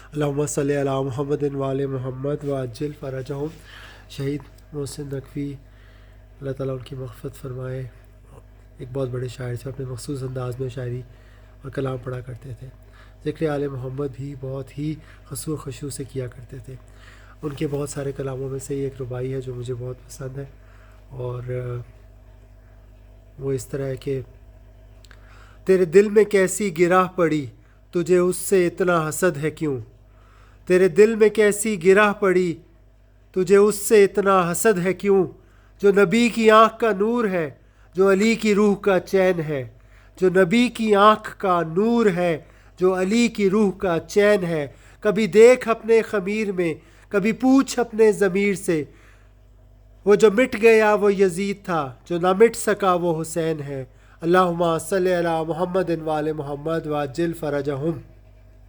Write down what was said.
अल्लाहुम्मा सल्लि अला मुहम्मदिन व आले मुहम्मद व अज्जिल फ़रजहुम। शहीद मोहसिन नकवी अल्लाह ताला उनकी मग़फ़िरत फ़रमाए, एक बहुत बड़े शायर थे, अपने मख़सूस अंदाज़ में शायरी और कलाम पढ़ा करते थे। ज़िक्र आले मोहम्मद भी बहुत ही खसू खशू से किया करते थे। उनके बहुत सारे कलामों में से एक रुबाई है जो मुझे बहुत पसंद है, और वो इस तरह है कि तेरे दिल में कैसी गिराह पड़ी, तुझे उससे इतना हसद है क्यों। तेरे दिल में कैसी गिराह पड़ी, तुझे उससे इतना हसद है क्यों। जो नबी की आँख का नूर है, जो अली की रूह का चैन है। जो नबी की आँख का नूर है, जो अली की रूह का चैन है। कभी देख अपने ख़मीर में, कभी पूछ अपने ज़मीर से। वो जो मिट गया वो यजीद था, जो ना मिट सका वो हुसैन है। अल्लाहुम्मा सल्लि अला मुहम्मदिन व आले मुहम्मद व अज्जिल फ़रजहुम।